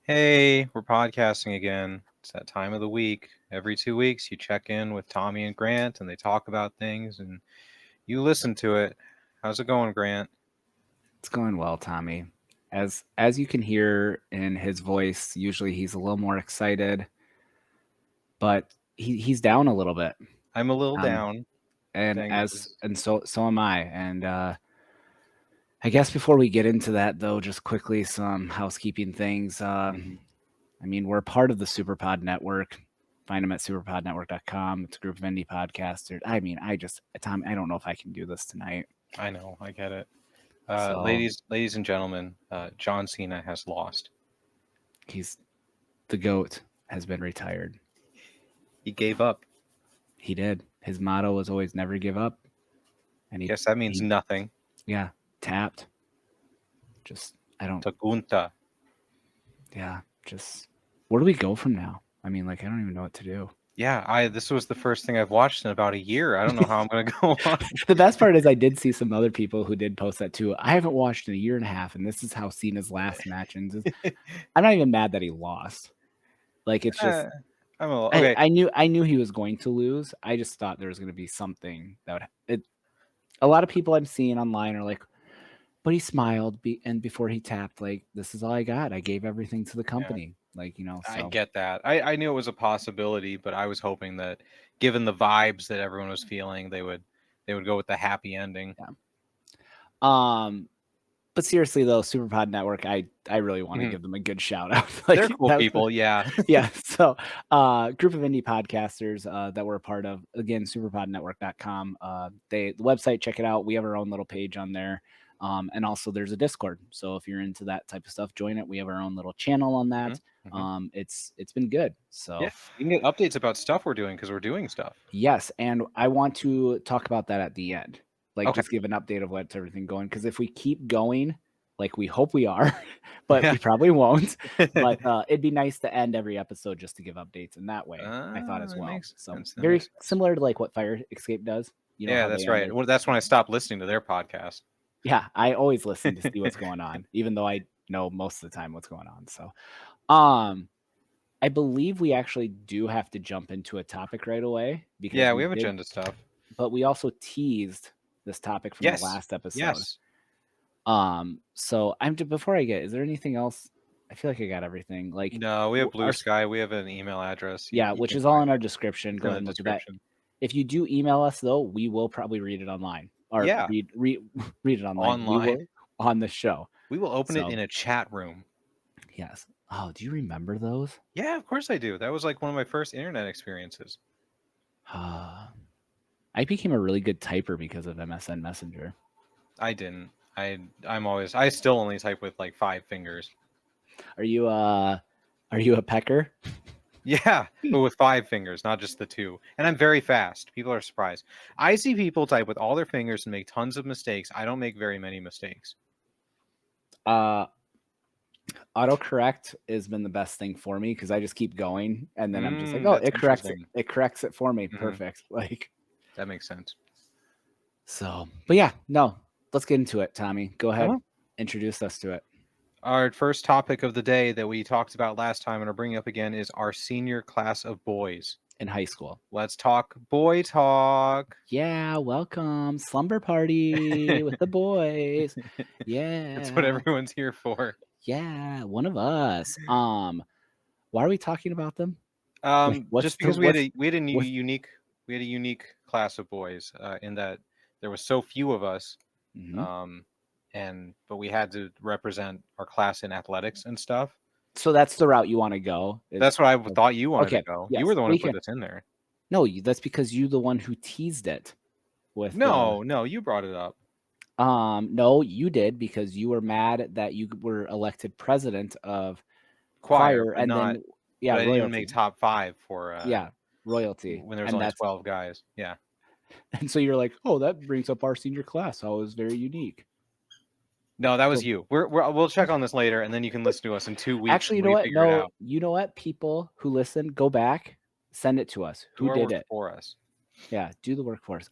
Hey, we're podcasting again. It's that time of the week. Every 2 weeks, you check in with Tommy and Grant, and they talk about things, and you listen to it. How's it going, Grant? It's going well, Tommy. As you can hear in his voice, usually he's a little more excited, but he's down a little bit. I'm a little Um, down. and as Thanks. and so am I. And I guess before we get into that, though, just quickly some housekeeping things. Mhm. I mean, we're part of the Superpod Network. Find them at superpodnetwork.com. It's a group of indie podcasters. I mean, Tommy, I don't know if I can do this tonight. I know, I get it. So Ladies and gentlemen, John Cena has lost. he's the GOAT has been retired. He gave up. He did. His motto was always never give up. And Guess that means he nothing. yeah, tapped. Just I don't Tagunta. just where do we go from now? I mean, like I don't even know what to do. Yeah, this was the first thing I've watched in about a year. I don't know how I'm gonna go on. The best part is I did see some other people who did post that too. I haven't watched in a year and a half, and this is how Cena's last match ends. I'm not even mad that he lost. Like it's just Okay. I knew he was going to lose. I just thought there was going to be something that would. A lot of people I'm seeing online are like, but he smiled, and before he tapped, like, "This is all I got. I gave everything to the Yeah. company." Like, I so get that. I knew it was a possibility, but I was hoping that, given the vibes that everyone was feeling, they would go with the happy ending. yeah. But seriously though, Superpod Network, I really want to Mhm. give them a good shout out. They're Like cool that's people, yeah. yeah. So group of indie podcasters that we're a part of, again, superpodnetwork.com. The website, check it out. We have our own little page on there. And also there's a Discord. So if you're into that type of stuff, join it. We have our own little channel on Mhm, that. mhm. It's been good. Yeah, So you can get updates about stuff we're doing because we're doing stuff. yes, and I want to talk about that at the end. Like, Okay. just give an update of what's everything going. Because if we keep going, like we hope we are, but Yeah. we probably won't. But it'd be nice to end every episode just to give updates in that way. I thought as That well. makes So sense. That very makes sense. similar to like what Fire Escape does. You know Yeah, how that's they right. ended. Well, that's when I stopped listening to their podcast. Yeah, I always listen to see what's going on, even though I know most of the time what's going on. So, um, I believe we actually do have to jump into a topic right away because Yeah, we we have did, agenda stuff. but we also teased this topic from the Yes. last episode. Yes. So before I get, is there anything else? I feel like I got everything. Like No, we have Blue our Sky. We have an email address. You yeah, you which can is all find in our it. description. It's Go in ahead the and look at that. description. If you do email us though, we will probably read it online or Yeah, read it online. We online. will on the show. We will open it So in a chat room. yes. Oh, do you remember those? Yeah, of course I do. That was like one of my first internet experiences. I became a really good typer because of MSN Messenger. I didn't. I still only type with like 5 fingers. Are you a pecker? Yeah, but with 5 fingers, not just the two. And I'm very fast. People are surprised. I see people type with all their fingers and make tons of mistakes. I don't make very many mistakes. Uh Autocorrect has been the best thing for me because I just keep going and then I'm just like, oh, That's interesting. it corrects it for me. Hmm. Perfect. Like That makes sense. so, but yeah, no, let's get into it, Tommy. Go ahead, Uh-huh. introduce us to it. Our first topic of the day that we talked about last time and are bringing up again is our senior class of boys. In high school. Let's talk boy talk. Yeah, welcome slumber party with the boys. It's what Yeah, everyone's here for. yeah, one of us. Why are we talking about them? Like, Just because what's we had a unique class of boys in that there was so few of us, mhm. um, but we had to represent our class in athletics and stuff. So that's the route you want to go? Is That's what I thought you wanted to okay? go. You were Yes, the one who we put can. this in there. No, that's because you the one who teased it with the No, no, you brought it up. no, you did because you were mad that you were elected president of Choir, choir but and not. then yeah, But I didn't even make royalty. top 5 for Yeah, royalty. when there was And only that's 12 guys. Yeah. and so you're like, "Oh, that brings up our senior class. How it was very unique." No, that was So you. We'll check on this later, and then you can listen to us in 2 weeks actually, you when know we what? figure it No, out. you know what? People who listen, go back, send it to us. Do Who our did work it? for us. Yeah, do the work for us.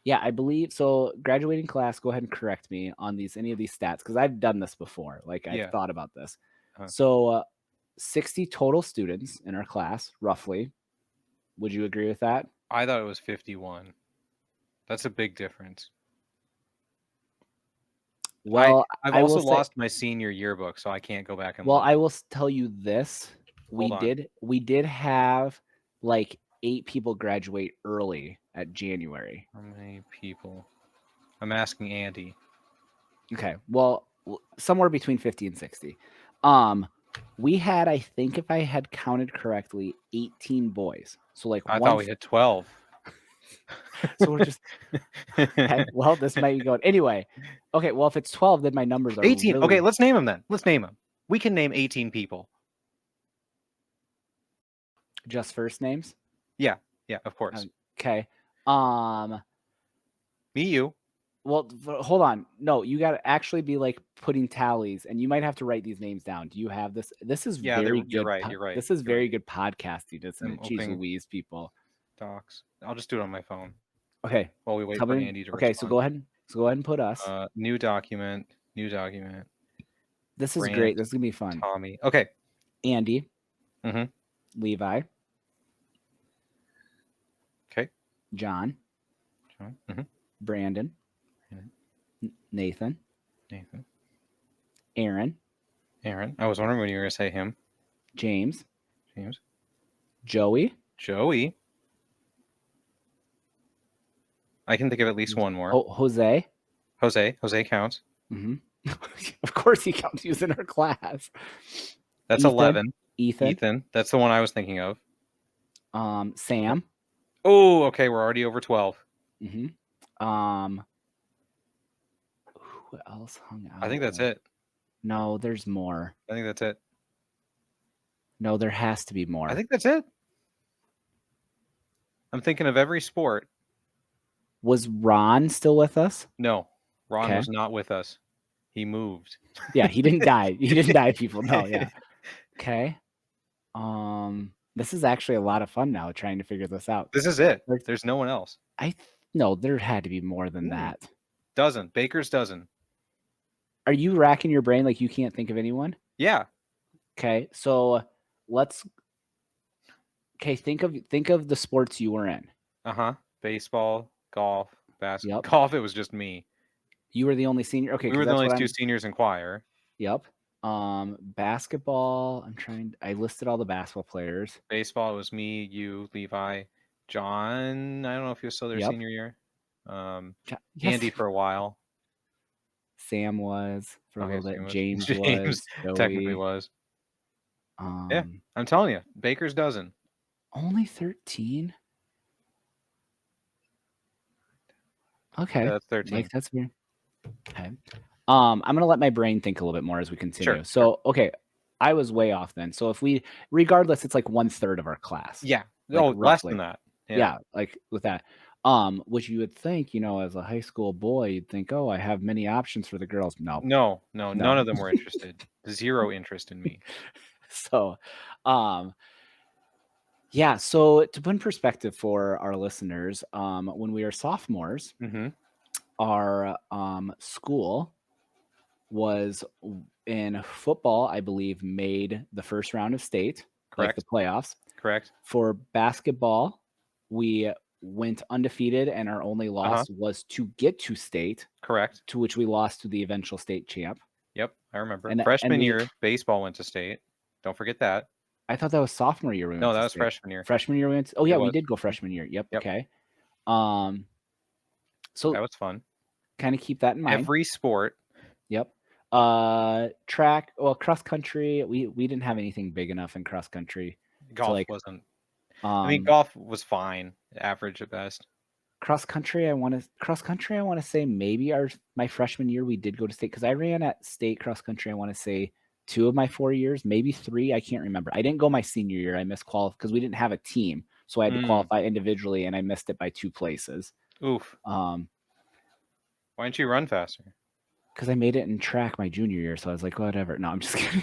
Yeah, I believe so. Graduating class, go ahead and correct me on these any of these stats because I've done this before. Like I've Yeah. thought about this. So 60 total students in our class, roughly. Would you agree with that? I thought it was 51. That's a big difference. Well, I've I also will say, lost my senior yearbook, so I can't go back and well, look. I will tell you this. Hold on. We did have like 8 people graduate early at January. How many people? I'm asking Andy. Okay. Well, somewhere between 50 and 60. We had, I think if I had counted correctly, 18 boys. So like I thought we had 12. So we're just okay, well, this might be going anyway. Okay, well, if it's 12, then my numbers are 18. really Okay, let's name them then. Let's name them. We can name 18 people. just first names. Yeah, of course. Okay. Me, you. Well, hold on. No, you got to actually be like putting tallies, and you might have to write these names down. Do you have this? This is very good. You're right. You're right. This is You're very right. good podcasting, isn't it? Jeez Louise, people. Docs. I'll just do it on my phone. Okay. While we wait for Andy to respond. Okay, so go ahead and put us. New document. This is great. This is gonna be fun. Tommy. Okay. Andy. Mm-hmm. Levi. Okay. John. Mm-hmm. Brandon. Nathan. Aaron. I was wondering when you were going to say him. James. Joey. I can think of at least one more. Jose. Jose counts. Mm-hmm. Of course he counts. He was in our class. That's Ethan. 11. Ethan. That's the one I was thinking of. Sam. Oh, okay. We're already over 12. Mm-hmm. Who else hung out? I think that's it. No, there's more. I think that's it. No, there has to be more. I think that's it. I'm thinking of every sport. Was Ron still with us? No, Ron was not with us. He moved. Yeah, he didn't die. He didn't die, people. No, yeah. Okay. This is actually a lot of fun now trying to figure this out. This is it. There's no one else. No, there had to be more than that. Baker's dozen. Are you racking your brain like you can't think of anyone? Yeah. Okay, so think of the sports you were in. Baseball, golf, basketball. Yep. Golf, it was just me. You were the only senior. Okay, we were the only 2 seniors in choir. Yep. Basketball. I listed all the basketball players. Baseball, it was me, you, Levi, John. I don't know if he was still there senior year. Andy for a while. Sam was for a little bit. James was. Technically was. Yeah, I'm telling you, Baker's dozen. Only 13. Okay, yeah, that's 13. Like that's weird. Okay. I'm gonna let my brain think a little bit more as we continue. Sure. So, okay, I was way off then. So if regardless, it's like 1/3 of our class. Yeah. Like less than that. Yeah, like with that. Which you would think, as a high school boy, you'd think, oh, I have many options for the girls. No, none of them were interested. Zero interest in me. So, yeah. So to put in perspective for our listeners, when we were sophomores, our school was in football, I believe, made the first round of state, correct? Like the playoffs. Correct. For basketball, we went undefeated, and our only loss was to get to state. Correct. To which we lost to the eventual state champ. Yep, I remember. Freshman year, baseball went to state. Don't forget that. I thought that was sophomore year. No, that was freshman year. Freshman year we went. We did go freshman year. Yep. Okay. So that was fun. Kind of keep that in mind. Every sport. Yep. Track. Well, cross country. We didn't have anything big enough in cross country. Golf wasn't. I mean, golf was fine, average at best. Cross country. I want to say maybe my freshman year we did go to state because I ran at state cross country. I want to say 2 of my 4 years, maybe 3. I can't remember. I didn't go my senior year. I missed because we didn't have a team, so I had to qualify individually, and I missed it by 2 places. Oof. Why didn't you run faster? Because I made it in track my junior year, so I was like, whatever. No, I'm just kidding.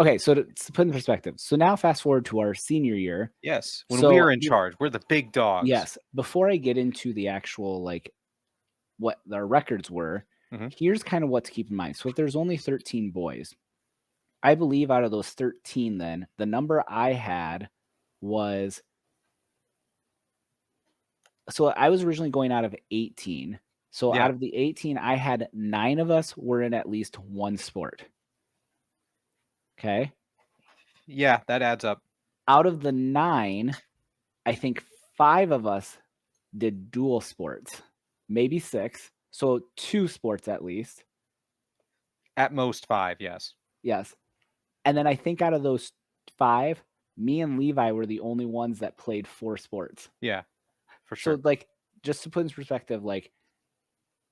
Okay, so to put in perspective, so now fast forward to our senior year. Yes, when we are in charge, we're the big dogs. Yes. Before I get into the actual what our records were, Mhm. Here's kind of what to keep in mind. So if there's only 13 boys, I believe out of those 13, then the number I had was, so I was originally going out of 18. So Yeah. out of the 18, I had 9 of us were in at least one sport. Okay. Yeah, that adds up. Out of the 9, I think 5 of us did dual sports, maybe 6. So 2 sports at least. At most 5, yes. Yes. And then I think out of those 5, me and Levi were the only ones that played 4 sports. Yeah, for So, sure. like, just to put in perspective,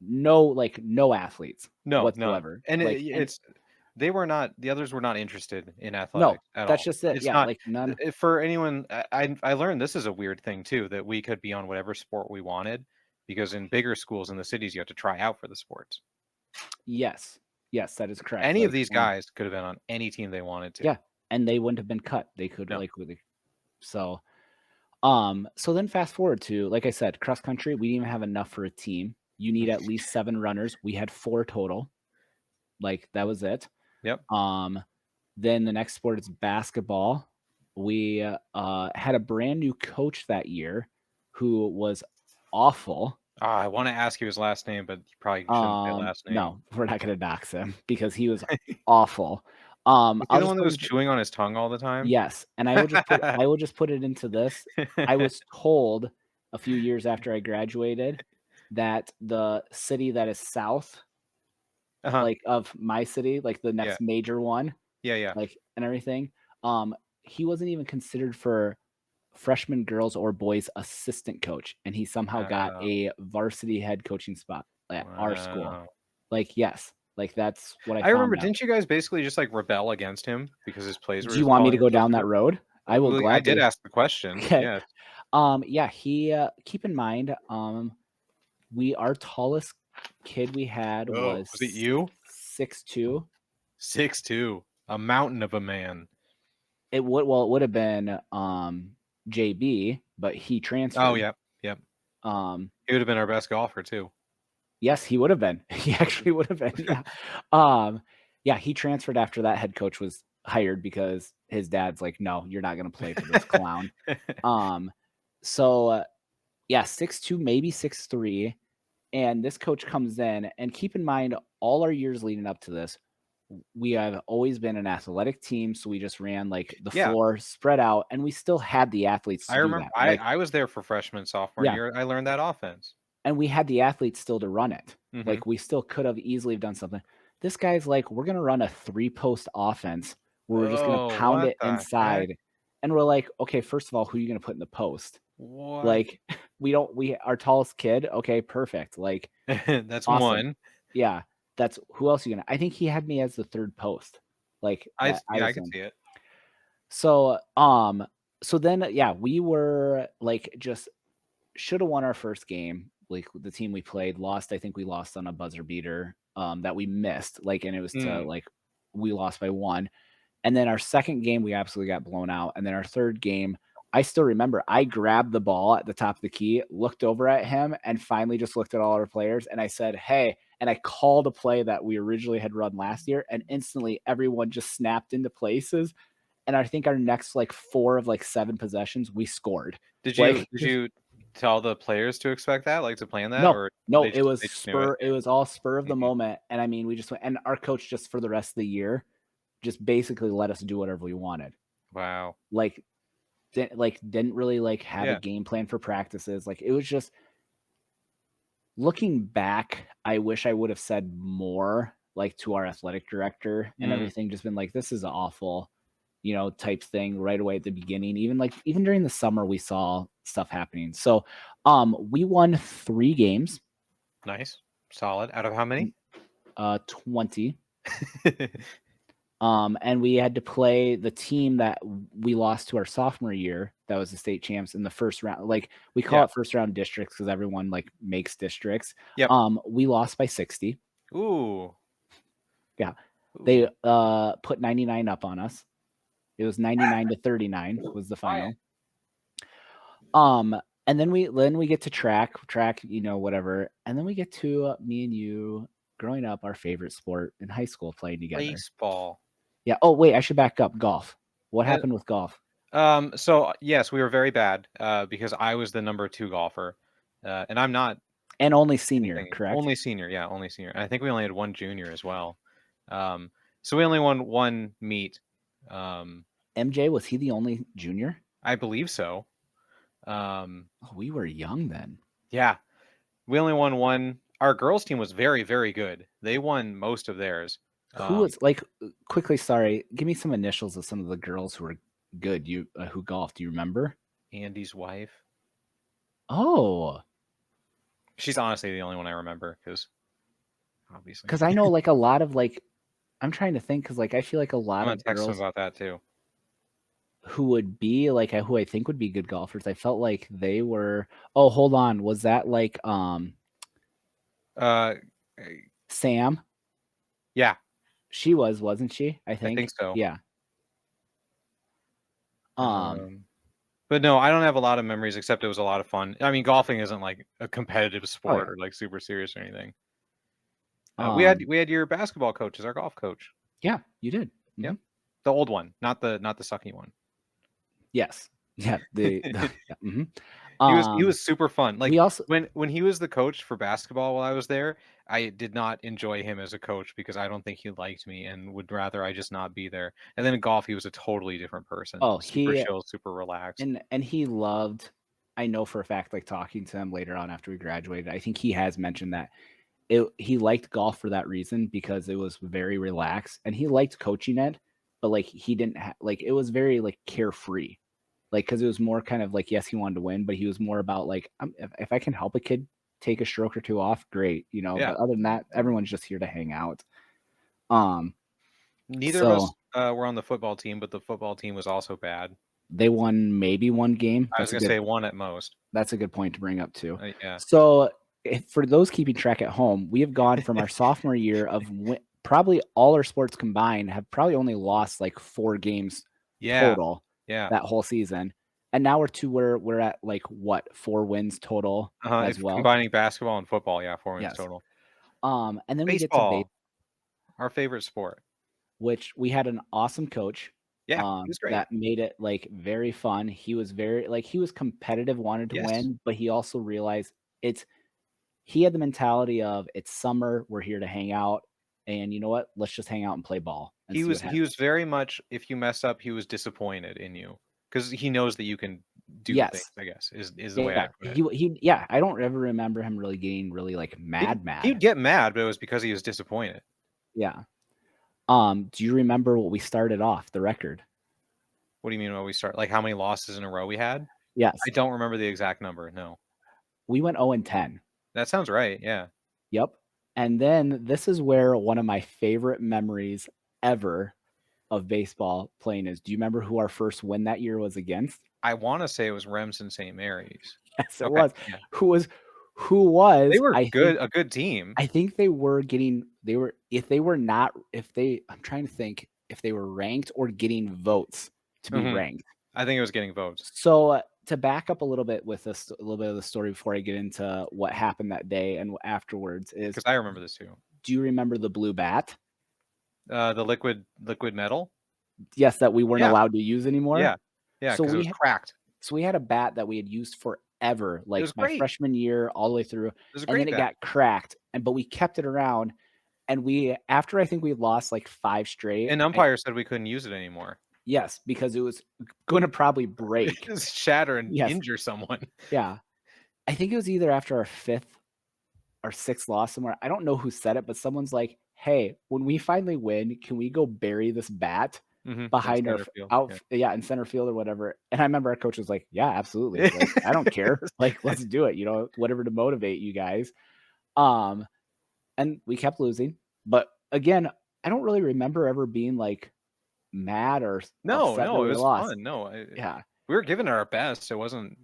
no athletes No, none. whatsoever. And And it's the others were not interested in no, athletics at that's all. just it. It's Yeah, not like none. for anyone. I learned this is a weird thing too, that we could be on whatever sport we wanted, because in bigger schools in the cities you have to try out for the sports. Yes. Yes, that is correct. Any of these guys could have been on any team they wanted to. Yeah, and they wouldn't have been cut. They could No. really, so so then fast forward to, like I said, cross country, we didn't even have enough for a team. You need at least 7 runners. We had 4 total. Like, that was it. Yep. Then the next sport is basketball. We had a brand new coach that year who was awful. I want to ask you his last name, but you probably shouldn't say last name. No, we're not gonna dox him because he was awful. Was he I'll the just one that put was it, chewing on his tongue all the time? yes, and I will just put it into this. I was told a few years after I graduated that the city that is south, Uh-huh. like, of my city, like the Yeah. next major one, Yeah, yeah. like, and everything, he wasn't even considered for freshman girls or boys assistant coach, and he somehow got Wow. a varsity head coaching spot at our school. Wow. Like, yes, like, that's what I I remember, found out. didn't you guys basically just, like, rebel against him because his plays were Do you just want me to falling go so down that through? road? I will Well, I did gladly. ask the question, Okay. yes. Yeah, he, keep in mind, our tallest kid we had Oh, was was it you? 6'2". 6'2", a mountain of a man. It would have been, JB, but he Oh, transferred. yep, yep. Um, He would've been our best golfer too. yes, he would have been. He actually would have been, yeah. Um, yeah, he transferred after that head coach was hired because his dad's like, "No, you're not gonna play for this clown." Um, so, yeah, 6'2", maybe 6'3", and this coach comes in, and keep in mind, all our years leading up to this, we have always been an athletic team, so we just ran, like, the Yeah, floor spread out, and we still had the athletes I to do remember. that, like, I was there for freshman, sophomore yeah, year, I learned that offense. and we had the athletes still to run it. Mhm. Like, we still could have easily have done something. This guy's like, "We're gonna run a three-post offense where we're just gonna Oh, pound what it the heck? inside," and we're like, "Okay, first of all, who are you gonna put in the post?" What? Like, our tallest kid, okay, perfect, like, That's awesome. one. Yeah, that's who else are you gonna, I think he had me as the 3rd post, like, that I Yeah, I was could in. see it. So, so then, yeah, we were, like, just shoulda won our first game, like, the team we played lost. I think we lost on a buzzer beater, that we missed, like, and it was to, Mm, like, we lost by 1, and then our 2nd game, we absolutely got blown out, and then our 3rd game, I still remember, I grabbed the ball at the top of the key, looked over at him, and finally just looked at all our players, and I said, "Hey," and I called a play that we originally had run last year, and instantly everyone just snapped into places, and I think our next, like, 4 of, like, 7 possessions, we scored. Like, did just you tell the players to expect that, like, to plan that, no, or no, it was they just knew it? it was all spur of the Mhm. moment, and I mean, we just went, and our coach just for the rest of the year, just basically let us do whatever we wanted. Wow. Like, didn't really, like, have a Yeah. game plan for practices, like, it was just, looking back, I wish I would have said more, like, to our athletic director and Mm, everything, just been like, "This is awful," type thing right away at the beginning. Even during the summer, we saw stuff happening. So, we won 3 games, nice. Solid. Out of how many? 20. And we had to play the team that we lost to our sophomore year. That was the state champs in the first round. Like, we call Yeah. it first round districts because everyone, like, makes districts. Yep. We lost by 60. Ooh. Yeah. They Ooh. put 99 up on us. It was 99-39 was the Quiet. final. And then we get to track, whatever. And then we get to me and you. growing up, our favorite sport in high school playing together. Baseball. Yeah. Oh, wait, I should back up. Golf. What And, happened with golf? so yes, we were very bad because I was the number 2 golfer, and I'm not And only senior, anything. correct? Only senior, yeah, only senior. And I think we only had one junior as well. So we only won one meet. Um, MJ, was he the only junior? I believe so. Oh, we were young then. Yeah, we only won one. Our girls team was very, very good. They won most of theirs. Who was like quickly? Sorry, give me some initials of some of the girls who were good. You who golfed? Do you remember? Andy's wife. Oh, She's honestly the only one I remember because obviously because I know like a lot of like I'm trying to think because like I feel like a I'm lot gonna of text him girls about that too. who would be like who I think would be good golfers. I felt like they were. Oh, hold on. Was that like Uh, Sam? yeah, She was, wasn't she? I I think think. so. Yeah. Um. Um, but no, I don't have a lot of memories except it was a lot of fun. I mean, golfing isn't like a competitive Oh sport yeah. or like super serious or anything. Um. We had your basketball coach as our golf coach. Yeah, you did. Yep, Mhm. the old one, not the sucky one. Yes. Yeah. Yeah. He was super fun. We Like also. when he was the coach for basketball while I was there, I did not enjoy him as a coach because I don't think he liked me and would rather I just not be there. And then in golf, he was a totally different person. Oh, Super he chill, super relaxed. and he loved. I know for a fact, like talking to him later on after we graduated, I think he has mentioned that he liked golf for that reason because it was very relaxed and he liked coaching it, but like he didn't like it was very like carefree. Like because it was more kind of like yes, he wanted to win, but he was more about like if I can help a kid take a stroke or two off, great, you know. Yeah. But other than that, everyone's just here to hang out. Um, Neither of so us were on the football team, but the football team was also bad. they won maybe one game. I was gonna say one at most. That's a good point to bring up too. Yeah. So, for those keeping track at home, we have gone from our sophomore year of probably all our sports combined have probably only lost like 4 games Yeah. total Yeah. that whole season, and now we're to where we're at like what 4 wins total as If well. combining basketball and football, yeah, 4 wins Yes. total. And then we get to Baseball, our favorite sport. which we had an awesome coach, Yeah, he was great. that made it, like, very fun. He was very like, he was competitive, wanted to Yes. win, but he also realized it's he had the mentality of, "It's summer, we're here to hang out, and you know what? Let's just hang out and play ball and see what He was happens." very much if you mess up, he was disappointed in you because he knows that you can do things, Yes. I guess, is the way I Yeah. put it. He yeah, I don't ever remember him really getting really, like, He'd mad. get mad, but it was because he was disappointed. Yeah. Do you remember what we started off, the record? What do you mean when we start like, how many losses in a row we had? I Yes. don't remember the exact number, no. We went 0-10. That sounds right, yeah. Yep. And then this is where one of my favorite memories ever of baseball playing is. Do you remember who our first win that year was against? I wanna say it was Remsen St. Mary's. Yes, it Okay, was. yeah. Who was who They was were good a good team. I think they were getting they were if they were not if they I'm trying to think if they were ranked or getting votes to be Mhm. ranked. I think it was getting votes So, to back up a little bit with this a little bit of the story before I get into what happened that day and afterwards is, because I remember this too. do you remember the blue bat? The liquid metal? Yes, that we weren't Yeah, allowed to use anymore. yeah. Yeah, So because it was we cracked. so we had a bat that we had used forever, It like was my great. freshman year all the way through, It was a and then great it bet. got cracked, but we kept it around, and we after I think we lost like 5 straight, An umpire said we couldn't use it anymore. yes, because it was gonna probably break. Just shatter and Yes, injure someone. yeah. I think it was either after our 5th or 6th loss somewhere. I don't know who said it, but someone's like, "Hey, when we finally win, can we go bury this bat Mhm, in behind our center field, yeah. yeah, in center field or whatever?" And I remember our coach was like, "Yeah, absolutely. Like, I don't care. Like, let's do it, you know, whatever to motivate you guys." Um, and we kept losing. But again, I don't really remember ever being like mad or No, upset that no, it we was lost. fun. No, Yeah. we were giving it our best. It wasn't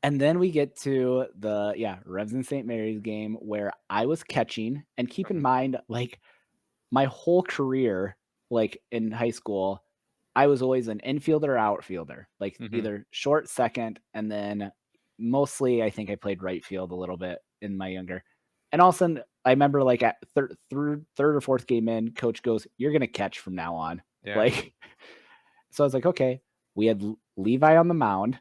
And then we get to the Revs and St. Mary's game where I was catching, and keep in mhm, mind, like, my whole career, like, in high school, I was always an infielder or outfielder, like, mhm. either short, second, and then mostly I think I played right field a little bit in my younger And all of a sudden, I remember like at third or fourth game in, coach goes, "You're gonna catch from now on." Yeah. Like, so I was like, okay. We had Levi on the mound,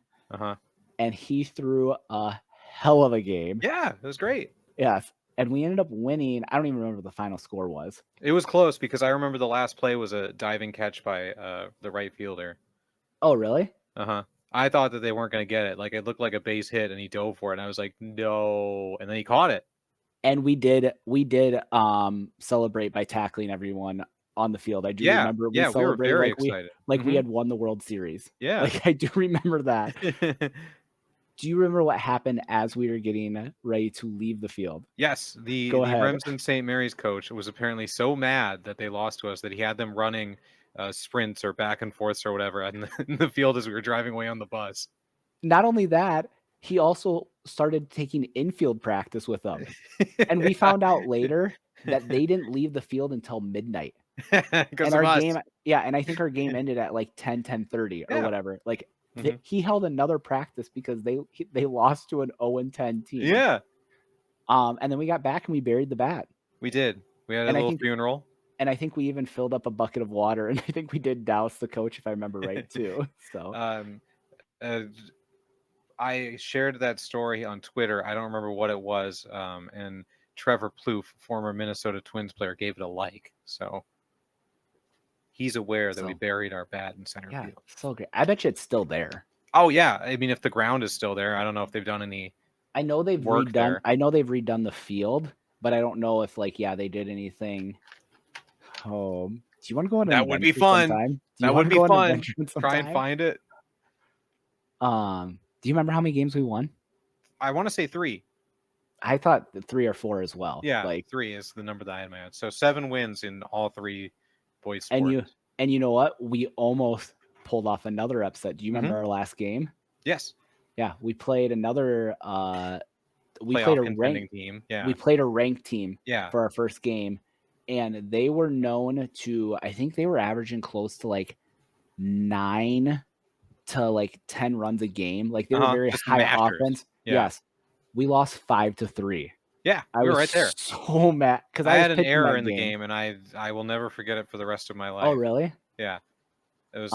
and he threw a hell of a game. Yeah, it was great. Yes, and we ended up winning. I don't even remember what the final score was. It was close because I remember the last play was a diving catch by the right fielder. Oh, really? I thought that they weren't going to get it. Like, it looked like a base hit, and he dove for it, and I was like, no. And then he caught it. And we did celebrate by tackling everyone on the field. I do remember we we were celebrated very like we excited. we had won the World Series. Yeah. Like, I do remember that. Do you remember what happened as we were getting ready to leave the field? Yes, the Go ahead. Remsen St. Mary's coach was apparently so mad that they lost to us that he had them running sprints or back and forths or whatever in the field as we were driving away on the bus. Not only that, he also started taking infield practice with them. And we found out later that they didn't leave the field until midnight. Because And our of us. game, and I think our game ended at like 10:30 or Yeah. whatever. Like, he held another practice because they lost to an 0-10 team. Yeah. And then we got back and we buried the bat. We did. We had a little funeral. And I think we even filled up a bucket of water, and I think we did douse the coach, if I remember right, too. So I shared that story on Twitter. I don't remember what it was. And Trevor Plouffe, former Minnesota Twins player, gave it a like. So he's aware that we buried our bat in center field. So great. I bet you it's still there. Oh, yeah. I mean, if the ground is still there, I don't know if they've done any. I know they've redone the field, but I don't know if they did anything. Oh, do you want to go on an That would be fun. That would be fun. Try and find it. Do you remember how many games we won? I want to say 3. I thought 3 or 4 as well. Yeah, 3 is the number that I had in my head. So 7 wins in all 3 boys sports. And you know what? We almost pulled off another upset. Do you remember our last game? Yes. Yeah, we played another. We played a ranked team. Yeah, we played a ranked team. Yeah. For our first game, and they were known to. I think they were averaging close to like 9 to 10 runs a game. Like, they were very high offense. Yeah. Yes, we lost 5-3. Yeah, we were right there. So mad because I had an error in the game, and I will never forget it for the rest of my life. Oh, really? Yeah. It was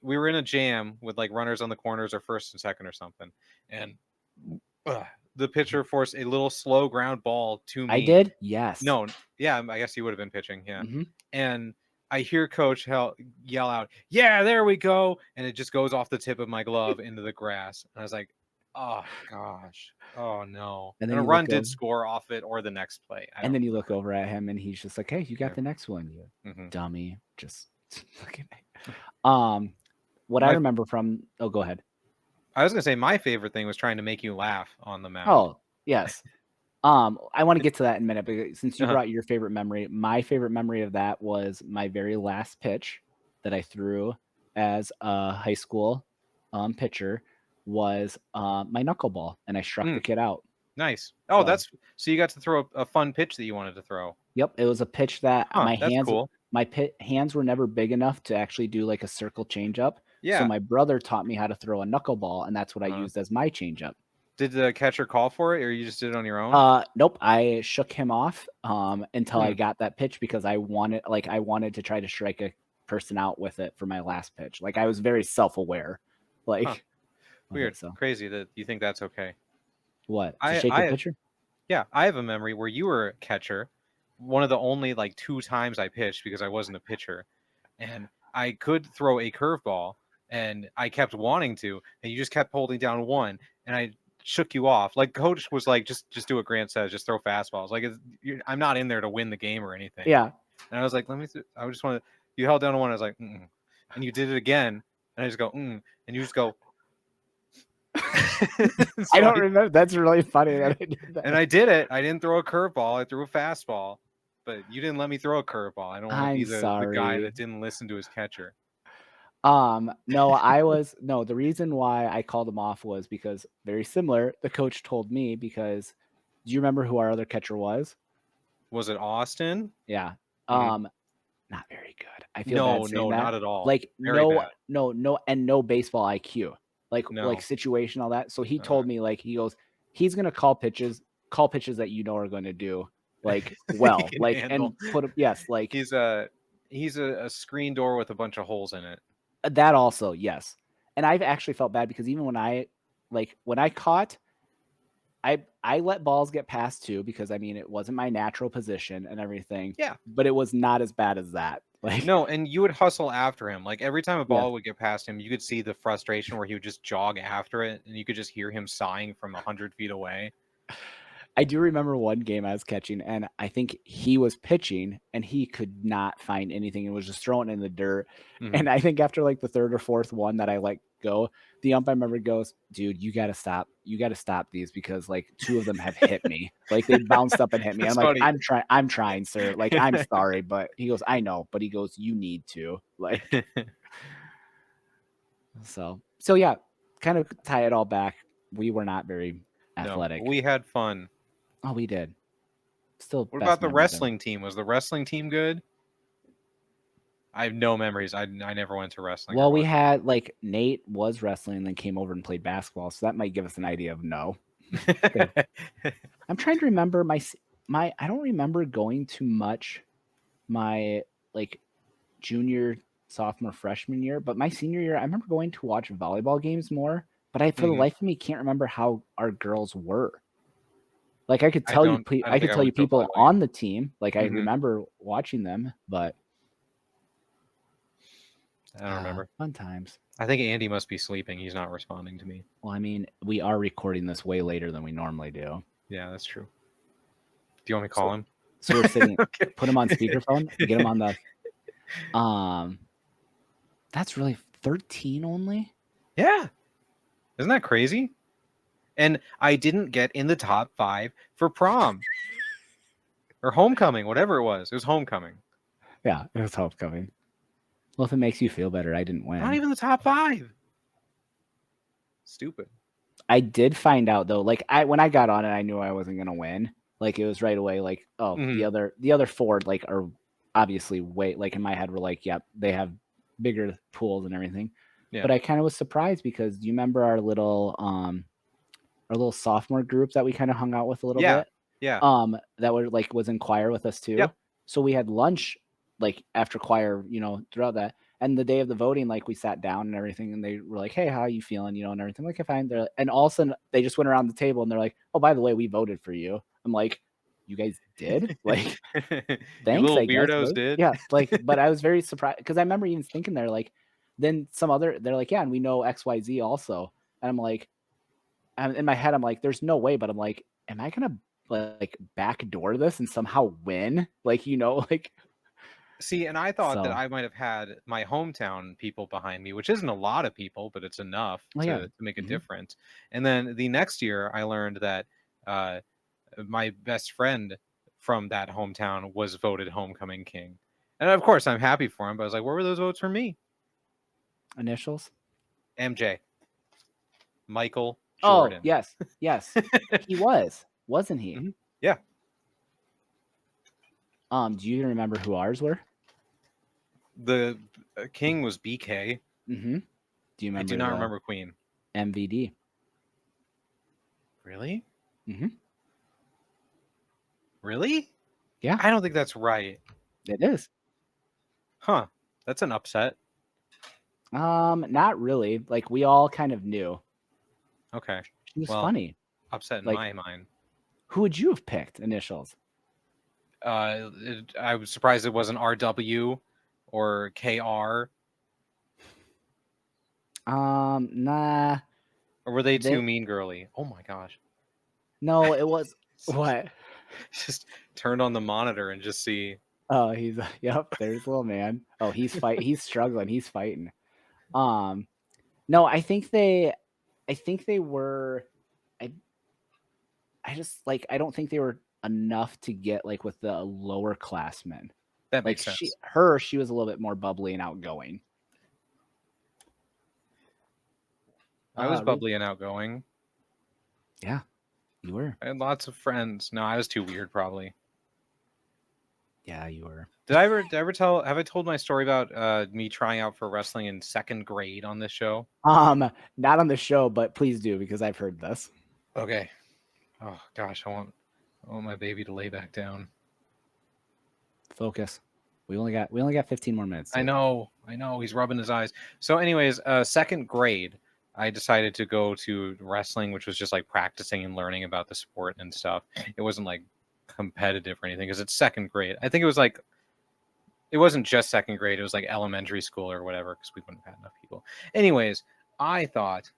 we were in a jam with like runners on the corners or first and second or something, and the pitcher forced a little slow ground ball to me. I did? Yes. No. Yeah, I guess you would have been pitching. Yeah. And I hear coach yell out, "Yeah, there we go!" And it just goes off the tip of my glove into the grass. And I was like, "Oh gosh, oh no!" And a run did score off it, or the next play. And then you look over at him, and he's just like, "Hey, you got the next one, you dummy." Just look at me. What I remember from. Oh, go ahead. I was gonna say my favorite thing was trying to make you laugh on the mound. Oh, yes. I want to get to that in a minute, but since you brought your favorite memory, my favorite memory of that was my very last pitch that I threw as a high school pitcher was my knuckleball, and I struck the kid out. Nice. Oh, so you got to throw a fun pitch that you wanted to throw. Yep, it was a pitch that my hands were never big enough to actually do like a circle changeup. Yeah. So my brother taught me how to throw a knuckleball, and that's what I used as my changeup. Did the catcher call for it, or you just did it on your own? Nope. I shook him off until I got that pitch because I wanted to try to strike a person out with it for my last pitch. Like, I was very self-aware. Like, weird, crazy that you think that's okay. What? To shake a pitcher? Yeah, I have a memory where you were a catcher. One of the only 2 times I pitched because I wasn't a pitcher, and I could throw a curveball, and I kept wanting to, and you just kept holding down one, and I shook you off. Like, coach was like, just do what Grant says, just throw fastballs. Like, I'm not in there to win the game or anything. Yeah. And I was like, I just want to. You held down one. I was like, mm. And you did it again, and I just go, and you just go. I don't remember. That's really funny that I did that. And I did it. I didn't throw a curveball. I threw a fastball, but you didn't let me throw a curveball. I don't want to be the guy that didn't listen to his catcher. No, the reason why I called him off was because very similar. The coach told me because do you remember who our other catcher was? Was it Austin? Yeah. Not very good. I feel bad saying that. Not at all. Like, very no baseball IQ. Like situation, all that. So he told me, like, he goes, he's gonna call pitches call pitches that you know are going to do like He well, can like handle. and put yes, like He's a screen door with a bunch of holes in it. that also, yes. And I've actually felt bad because even when I caught, I let balls get past too because I mean it wasn't my natural position and everything, Yeah. but it was not as bad as that. Like No, and you would hustle after him. Like every time a yes. ball would get past him, you could see the frustration where he would just jog after it, and you could just hear him sighing from 100 feet away. I do remember one game I was catching, and I think he was pitching, and he could not find anything and was just throwing it in the dirt. Mhm. And I think after like the third or fourth one that I let go, the umpire member goes, "Dude, you got to stop. You got to stop these because like two of them have hit me. Like they bounced up and hit me." That's I'm like, funny. I'm trying, sir. Like I'm sorry, but he goes, "I know," but he goes, "You need to." Like so yeah, kind of tie it all back. We were not very No, athletic. we had fun. Oh, we did. Still What best about the memories ever. wrestling team? Was the wrestling team good? I have no memories. I never went to wrestling or Well, we what. had like Nate was wrestling and then came over and played basketball, so that might give us an idea of no. Okay. I'm trying to remember my I don't remember going to much my like junior, sophomore, freshman year, but my senior year, I remember going to watch volleyball games more, but I for the Mhm. life of me can't remember how our girls were. Like I could I tell you don't. I don't I think could I tell you went to a people volleyball game. on the team, like I Mhm. remember watching them, but I don't remember. fun times. I think Andy must be sleeping. He's not responding to me. Well, I mean, we are recording this way later than we normally do. Yeah, that's true. Do you want me to So call him? so we're sitting Okay. put him on speakerphone, get him on the that's really 13 only? Yeah. Isn't that crazy? And I didn't get in the top 5 for prom or homecoming, whatever it was. It was homecoming. Yeah, it was homecoming. Well, if it makes you feel better, I didn't Not win. even the top 5. Stupid. I did find out though, like when I got on it, I knew I wasn't gonna win. Like it was right away, like, oh, Mhm. the other four like are obviously way like in my head were like, yep, they have bigger pools and everything. Yeah. But I kind of was surprised because do you remember our little sophomore group that we kind of hung out with a little Yeah. bit? Yeah. That were like was in choir with us too. Yep. So we had lunch like after choir, throughout that. And the day of the voting, like we sat down and everything, and they were like, "Hey, how are you feeling?" And everything. Like, fine. And all of a sudden, they just went around the table and they're like, "Oh, by the way, we voted for you." I'm like, "You guys did?" Like, You thanks, little I guess. weirdos But did. yeah, like, but I was very surprised because I remember even thinking they're like, then they're like, "Yeah, and we know XYZ also," and I'm like, in my head, I'm like, "There's no way," but I'm like, "Am I gonna like backdoor this and somehow win?" Like, like See, and I thought that so. I might have had my hometown people behind me, which isn't a lot of people, but it's enough Oh yeah. to make a Mhm. difference. And then the next year, I learned that uh, my best friend from that hometown was voted homecoming king. And of course, I'm happy for him, but I was like, where were those votes for me? Initials? MJ, Michael Oh, Jordan. yes. Yes. He was, wasn't he? Mhm. Yeah, Do you remember who ours were? the king was BK. Mhm. Do you I do remember not the remember Queen. MVD? Really? Mhm. Really? Yeah, I don't think that's right. it is. Huh. That's an upset. Not really. Like we all kind of knew. Okay. She was Well, funny. upset in Like, my mind. who would you have picked initials? I was surprised it wasn't RW or KR. Nah. Or were they too They mean girly? Oh my gosh. No, it was what? Just turned on the monitor and just see. Oh, he's yep, there's little man. Oh, he's struggling, he's fighting. Um, no, I think they were I I just like I don't think they were enough to get like with the lower classmen. That Like makes sense. she was a little bit more bubbly and outgoing. I was Reed? bubbly and outgoing. Yeah, you were. I had lots of friends. No, I was too weird probably. Yeah, you were. Have I told my story about me trying out for wrestling in 2nd grade on this show? Not on the show, but please do because I've heard this. Okay. Oh gosh, I won't. I want my baby to lay back down. Focus. We only got 15 more minutes. I know. He's rubbing his eyes. So, anyways, second grade, I decided to go to wrestling, which was just like practicing and learning about the sport and stuff. It wasn't like competitive or anything because it's second grade. I think it was like, it wasn't just second grade. It was like elementary school or whatever because we wouldn't have had enough people. Anyways, I thought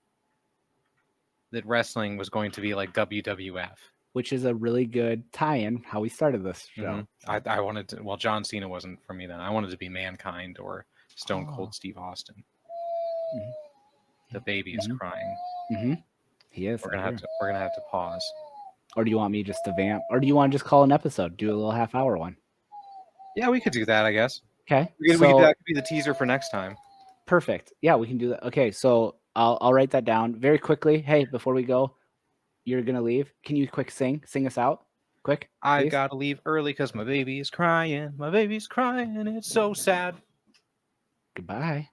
that wrestling was going to be like WWF. Which is a really good tie-in how we started this show. I wanted to. Well, John Cena wasn't for me then. I wanted to be Mankind or Stone Cold Steve Austin. The baby is crying. He is. We're gonna have to pause. Or do you want me just to vamp? Or do you want to just call an episode? Do a little half-hour one. Yeah, we could do that, I guess. Okay. That could be the teaser for next time. Perfect. Yeah, we can do that. Okay, so I'll write that down very quickly. Hey, before we go, you're gonna leave. Can you sing us out? Quick. I gotta leave early because my baby is crying. My baby's crying. It's so sad. Goodbye.